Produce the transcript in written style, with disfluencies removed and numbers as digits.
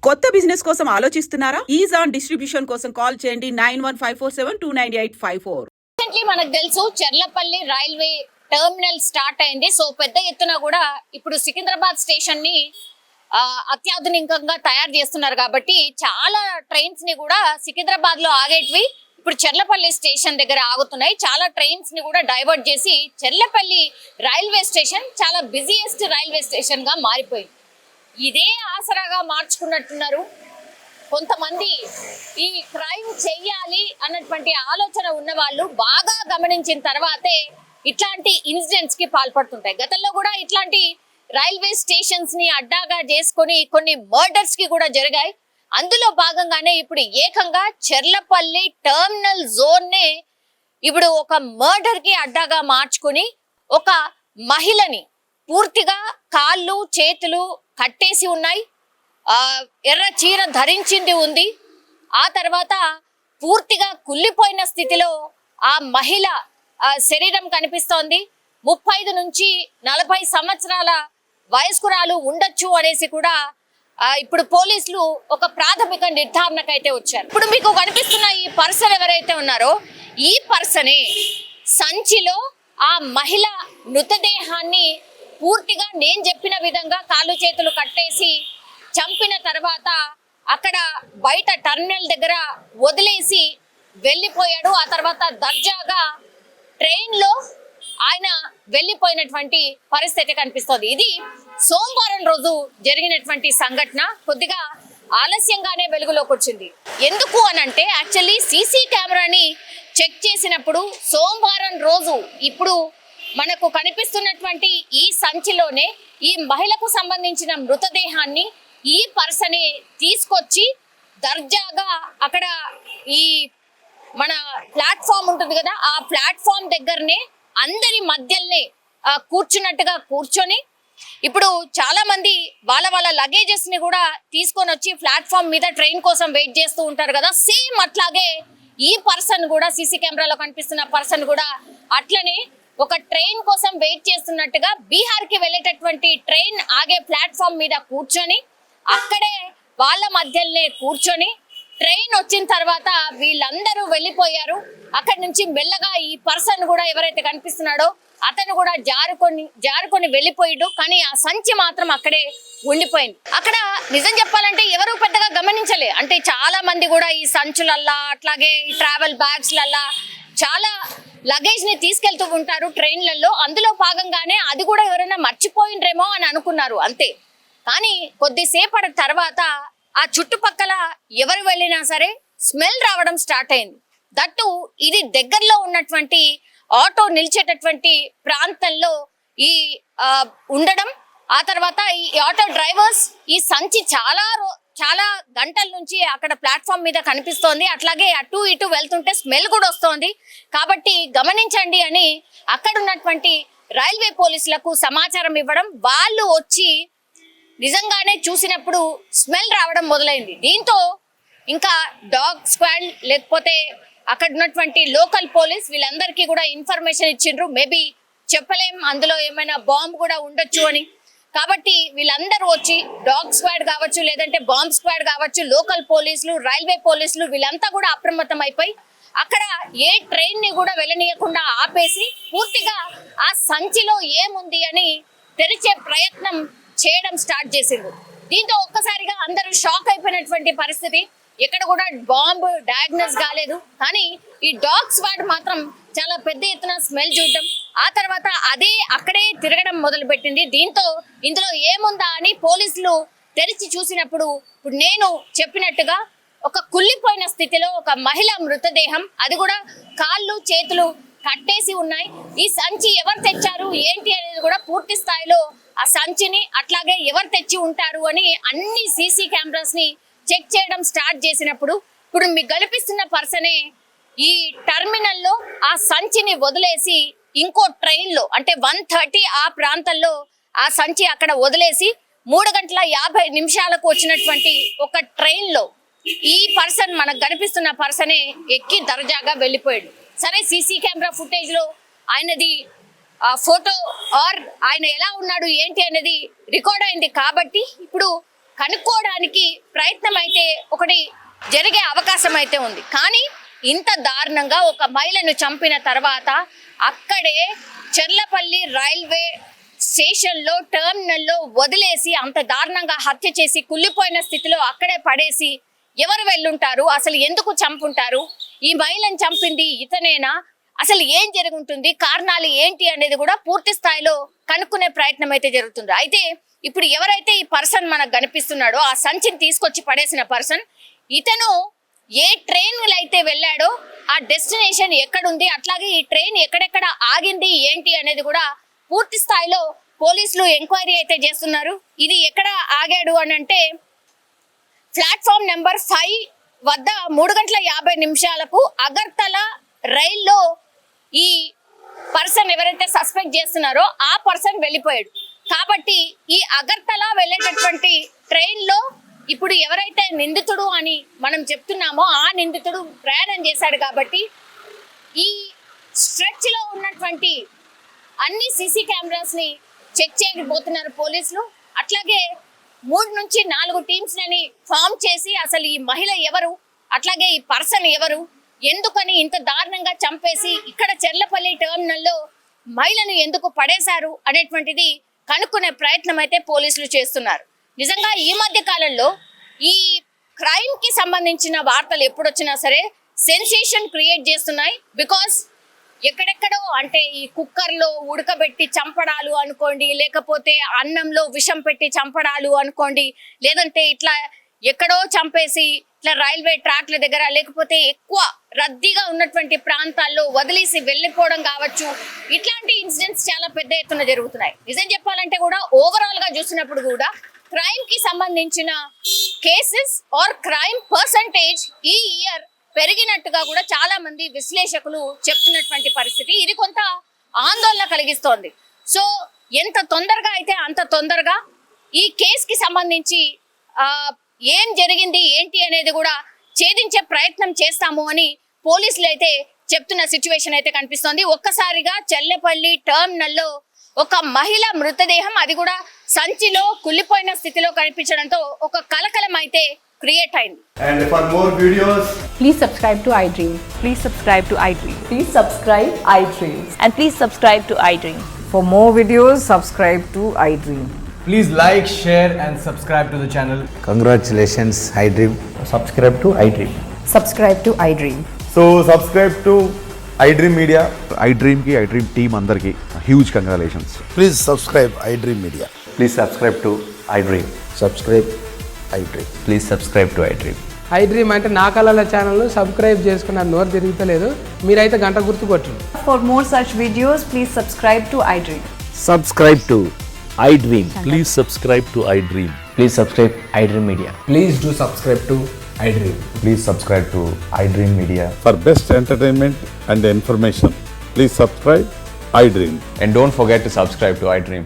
కొత్త బిజినెస్ కోసం ఆలోచిస్తున్నారా? ఈజ్ ఆన్ డిస్ట్రిబ్యూషన్ కోసం కాల్ చేయండి 9154722984. రీసెంట్లీ మనకు తెలుసు చెర్లపల్లి రైల్వే టర్మినల్ స్టార్ట్ అయింది. సో పెద్ద ఎత్తున కూడా ఇప్పుడు సికింద్రాబాద్ స్టేషన్ ని అత్యాధునికంగా తయారు చేస్తున్నారు కాబట్టి చాలా ట్రైన్స్ ని కూడా సికింద్రాబాద్ లో ఆగేటివి ఇప్పుడు చెర్లపల్లి స్టేషన్ దగ్గర ఆగుతున్నాయి. చాలా ట్రైన్స్ ని కూడా డైవర్ట్ చేసి చెర్లపల్లి రైల్వే స్టేషన్ చాలా బిజియెస్ట్ రైల్వే స్టేషన్ గా మారిపోయింది. ఇదే ఆసరాగా మార్చుకున్నట్టున్నారు కొంతమంది. ఈ క్రైమ్ చెయ్యాలి అన్నటువంటి ఆలోచన ఉన్న వాళ్ళు బాగా గమనించిన తర్వాతే ఇట్లాంటి ఇన్సిడెంట్స్ కి పాల్పడుతుంటాయి. గతంలో కూడా ఇట్లాంటి రైల్వే స్టేషన్స్ ని అడ్డాగా చేసుకొని కొన్ని మర్డర్స్ కి కూడా జరిగాయి. అందులో భాగంగానే ఇప్పుడు ఏకంగా చెర్లపల్లి టర్మినల్ జోన్ నే ఇప్పుడు ఒక మర్డర్ కి అడ్డాగా మార్చుకుని ఒక మహిళని పూర్తిగా కాళ్ళు చేతులు కట్టేసి ఉన్నాయి, ఎర్ర చీర ధరించింది ఉంది. ఆ తర్వాత పూర్తిగా కుళ్ళిపోయిన స్థితిలో ఆ మహిళ శరీరం కనిపిస్తోంది. 35 నుంచి 40 సంవత్సరాల వయస్కురాలు ఉండొచ్చు అనేసి కూడా ఇప్పుడు పోలీసులు ఒక ప్రాథమిక నిర్ధారణకైతే వచ్చారు. ఇప్పుడు మీకు కనిపిస్తున్న ఈ పర్సన్ ఎవరైతే ఉన్నారో ఈ పర్సనే సంచిలో ఆ మహిళ మృతదేహాన్ని పూర్తిగా నేను చెప్పిన విధంగా కాళ్ళు చేతులు కట్టేసి చంపిన తర్వాత అక్కడ బయట టర్మినల్ దగ్గర వదిలేసి వెళ్ళిపోయాడు. ఆ తర్వాత దర్జాగా ట్రైన్ లో ఆయన వెళ్ళిపోయినటువంటి పరిస్థితి కనిపిస్తోంది. ఇది సోమవారం రోజు జరిగినటువంటి సంఘటన. కొద్దిగా ఆలస్యంగానే వెలుగులోకి వచ్చింది. ఎందుకు అనంటే యాక్చువల్లీ సీసీ కెమెరాని చెక్ చేసినప్పుడు సోమవారం రోజు ఇప్పుడు మనకు కనిపిస్తున్నటువంటి ఈ సంచిలోనే ఈ మహిళకు సంబంధించిన మృతదేహాన్ని ఈ పర్సనే తీసుకొచ్చి దర్జాగా అక్కడ ఈ మన ప్లాట్ఫామ్ ఉంటుంది కదా, ఆ ప్లాట్ఫామ్ దగ్గరనే అందరి మధ్యలోనే కూర్చున్నట్టుగా కూర్చొని ఇప్పుడు చాలా మంది వాళ్ళ లగేజెస్ ని కూడా తీసుకొని వచ్చి ప్లాట్ఫామ్ మీద ట్రైన్ కోసం వెయిట్ చేస్తూ ఉంటారు కదా, సేమ్ అట్లాగే ఈ పర్సన్ కూడా సీసీ కెమెరాలో కనిపిస్తున్న పర్సన్ కూడా అట్లనే ఒక ట్రైన్ కోసం వెయిట్ చేస్తున్నట్టుగా బీహార్ కి వెళ్ళేటటువంటి ట్రైన్ ఆగే ప్లాట్ఫామ్ మీద కూర్చొని అక్కడే వాళ్ళ మధ్యలోనే కూర్చొని ట్రైన్ వచ్చిన తర్వాత వీళ్ళందరూ వెళ్ళిపోయారు. అక్కడి నుంచి మెల్లగా ఈ పర్సన్ కూడా ఎవరైతే కనిపిస్తున్నాడో అతను కూడా జారుకొని వెళ్ళిపోయాడు. కానీ ఆ సంచి మాత్రం అక్కడే ఉండిపోయింది. అక్కడ నిజం చెప్పాలంటే ఎవరు పెద్దగా గమనించలే. అంటే చాలా మంది కూడా ఈ సంచులల్లా అట్లాగే ఈ ట్రావెల్ బ్యాగ్స్ లల్లా చాలా లగేజ్ ని తీసుకెళ్తూ ఉంటారు ట్రైన్లలో. అందులో భాగంగానే అది కూడా ఎవరైనా మర్చిపోయిండ్రేమో అని అనుకున్నారు అంతే. కానీ కొద్దిసేపటి తర్వాత ఆ చుట్టుపక్కల ఎవరు వెళ్ళినా సరే స్మెల్ రావడం స్టార్ట్ అయింది. దట్టు ఇది దగ్గరలో ఉన్నటువంటి ఆటో నిలిచేటటువంటి ప్రాంతంలో ఈ ఉండడం. ఆ తర్వాత ఈ ఆటో డ్రైవర్స్ ఈ సంచి చాలా గంటల నుంచి అక్కడ ప్లాట్ఫామ్ మీద కనిపిస్తోంది, అట్లాగే అటు ఇటు వెళ్తుంటే స్మెల్ కూడా వస్తోంది కాబట్టి గమనించండి అని అక్కడ ఉన్నటువంటి రైల్వే పోలీసులకు సమాచారం ఇవ్వడం. వాళ్ళు వచ్చి నిజంగానే చూసినప్పుడు స్మెల్ రావడం మొదలైంది. దీంతో ఇంకా డాగ్ స్క్వాడ్ లేకపోతే అక్కడ ఉన్నటువంటి లోకల్ పోలీస్ వీళ్ళందరికీ కూడా ఇన్ఫర్మేషన్ ఇచ్చిండ్రు. మేబీ చెప్పలేం అందులో ఏమైనా బాంబ్ కూడా ఉండొచ్చు అని. కాబట్టి వీళ్ళందరూ వచ్చి డాగ్ స్క్వాడ్ కావచ్చు లేదంటే బాంబ్ స్క్వాడ్ కావచ్చు, లోకల్ పోలీసులు రైల్వే పోలీసులు వీళ్ళంతా కూడా అప్రమత్తం అయిపోయి అక్కడ ఏ ట్రైన్ ని కూడా వెళ్ళనీయకుండా ఆపేసి పూర్తిగా ఆ సంచిలో ఏముంది అని తెరిచే ప్రయత్నం చేయడం స్టార్ట్ చేసిండ్రు. దీంతో ఒక్కసారిగా అందరూ షాక్ అయిపోయినటువంటి పరిస్థితి. ఎక్కడ కూడా బాంబు డయాగ్నోస్ కాలేదు, కానీ ఈ డాగ్ స్క్వాడ్ మాత్రం చాలా పెద్ద ఎత్తున స్మెల్ చూడడం, ఆ తర్వాత అదే అక్కడే తిరగడం మొదలు పెట్టింది. దీంతో ఇందులో ఏముందా అని పోలీసులు తెరిచి చూసినప్పుడు ఇప్పుడు నేను చెప్పినట్టుగా ఒక కుళ్ళిపోయిన స్థితిలో ఒక మహిళ మృతదేహం, అది కూడా కాళ్ళు చేతులు కట్టేసి ఉన్నాయి. ఈ సంచి ఎవరు తెచ్చారు ఏంటి అనేది కూడా పూర్తి స్థాయిలో ఆ సంచిని అట్లాగే ఎవరు తెచ్చి ఉంటారు అని అన్ని సీసీ కెమెరాస్ ని చెక్ చేయడం స్టార్ట్ చేసినప్పుడు ఇప్పుడు మీకు కనిపిస్తున్న పర్సనే ఈ టర్మినల్ లో ఆ సంచిని వదిలేసి ఇంకో ట్రైన్ లో అంటే 1:30 ఆ ప్రాంతంలో ఆ సంచి అక్కడ వదిలేసి 3:50 వచ్చినటువంటి ఒక ట్రైన్ లో ఈ పర్సన్ మనకు కనిపిస్తున్న పర్సనే ఎక్కి దర్జాగా వెళ్ళిపోయాడు. సరే సీసీ కెమెరా ఫుటేజ్ లో ఆయనది ఫోటో ఆర్ ఆయన ఎలా ఉన్నాడు ఏంటి అనేది రికార్డ్ అయింది కాబట్టి ఇప్పుడు కనుక్కోవడానికి ప్రయత్నం అయితే ఒకటి జరిగే అవకాశం అయితే ఉంది. కానీ ఇంత దారుణంగా ఒక మహిళను చంపిన తర్వాత అక్కడే చెర్లపల్లి రైల్వే స్టేషన్లో టెర్మినల్లో వదిలేసి అంత దారుణంగా హత్య చేసి కుళ్ళిపోయిన స్థితిలో అక్కడే పడేసి ఎవరు వెళ్ళుంటారు, అసలు ఎందుకు చంపుంటారు, ఈ మహిళను చంపింది ఇతనేనా, అసలు ఏం జరుగుతుంది, కారణాలు ఏంటి అనేది కూడా పూర్తి స్థాయిలో కనుక్కునే ప్రయత్నం అయితే జరుగుతుంది. అయితే ఇప్పుడు ఎవరైతే ఈ పర్సన్ మనకు కనిపిస్తున్నాడో, ఆ సంచిని తీసుకొచ్చి పడేసిన పర్సన్, ఇతను ఏ ట్రైన్ అయితే వెళ్ళాడో ఆ డెస్టినేషన్ ఎక్కడుంది, అట్లాగే ఈ ట్రైన్ ఎక్కడెక్కడ ఆగింది ఏంటి అనేది కూడా పూర్తి స్థాయిలో పోలీసులు ఎంక్వైరీ అయితే చేస్తున్నారు. ఇది ఎక్కడ ఆగాడు అని అంటే ప్లాట్ఫామ్ నెంబర్ 5 వద్ద 3:50 అగర్తల రైల్లో ఈ పర్సన్ ఎవరైతే సస్పెక్ట్ చేస్తున్నారో ఆ పర్సన్ వెళ్ళిపోయాడు. కాబట్టి ఈ అగర్తల వెళ్ళేటటువంటి ట్రైన్ లో ఇప్పుడు ఎవరైతే నిందితుడు అని మనం చెప్తున్నామో ఆ నిందితుడు ప్రయాణం చేశాడు. కాబట్టి ఈ స్ట్రెచ్ లో ఉన్నటువంటి అన్ని సీసీ కెమెరాస్ ని చెక్ చేయబోతున్నారు పోలీసులు. అట్లాగే 3 నుంచి 4 టీమ్స్ లని ఫామ్ చేసి అసలు ఈ మహిళ ఎవరు, అట్లాగే ఈ పర్సన్ ఎవరు, ఎందుకని ఇంత దారుణంగా చంపేసి ఇక్కడ చెర్లపల్లి టెర్మినల్లో మహిళను ఎందుకు పడేశారు అనేటువంటిది కనుక్కునే ప్రయత్నం అయితే పోలీసులు చేస్తున్నారు. నిజంగా ఈ మధ్య కాలంలో ఈ క్రైమ్ కి సంబంధించిన వార్తలు ఎప్పుడొచ్చినా సరే సెన్సేషన్ క్రియేట్ చేస్తున్నాయి. బికాస్ ఎక్కడెక్కడో అంటే ఈ కుక్కర్లో ఉడకబెట్టి చంపడాలు అనుకోండి, లేకపోతే అన్నంలో విషం పెట్టి చంపడాలు అనుకోండి, లేదంటే ఇట్లా ఎక్కడో చంపేసి ఇట్లా రైల్వే ట్రాక్ల దగ్గర లేకపోతే ఎక్కువ రద్దీగా ఉన్నటువంటి ప్రాంతాల్లో వదిలేసి వెళ్ళిపోవడం కావచ్చు, ఇట్లాంటి ఇన్సిడెంట్స్ చాలా పెద్ద ఎత్తున జరుగుతున్నాయి. నిజం చెప్పాలంటే కూడా ఓవరాల్ గా చూసినప్పుడు కూడా క్రైమ్ కి సంబంధించిన కేసెస్ ఆర్ క్రైమ్ పర్సంటేజ్ ఈ ఇయర్ పెరిగినట్టుగా కూడా చాలా మంది విశ్లేషకులు చెప్తున్నటువంటి పరిస్థితి. ఇది కొంత ఆందోళన కలిగిస్తోంది. సో ఎంత తొందరగా అయితే అంత తొందరగా ఈ కేసుకి సంబంధించి ఏం జరిగింది ఏంటి అనేది కూడా ఛేదించే ప్రయత్నం చేస్తాము అని పోలీసులు అయితే చెప్తున్న సిచ్యువేషన్ అయితే కనిపిస్తోంది. ఒక్కసారిగా చెర్లపల్లి టెర్మినల్లో ఒక మహిళ మృతదేహం, అది కూడా సంచిలో కుళ్ళిపోయిన స్థితిలో కనిపించడంతో ఒక కలకలం అయితే క్రియేట్ అయింది. And for more videos, Please subscribe to iDream. Please subscribe to iDream. Please subscribe iDream. And please subscribe to iDream. For more videos, subscribe to iDream. please like, share and subscribe to the channel. Congratulations, iDream. Subscribe to iDream. Subscribe to iDream. So subscribe to iDream Media. iDream ki iDream team andarki huge congratulations. Please subscribe iDream Media. Please subscribe to iDream. Subscribe iDream. Please subscribe to iDream. iDream అంటే నా కళల channel subscribe చేసుకున్న నోరు తిరుగుతలేదు, మీరైతే గంట గుర్తు కొట్టండి. For more such videos, please subscribe to iDream. Subscribe to iDream. Please subscribe to iDream. Please subscribe iDream Media. Please do subscribe to iDream. Please subscribe to iDream Media. For best entertainment and information, please subscribe iDream. And don't forget to subscribe to iDream.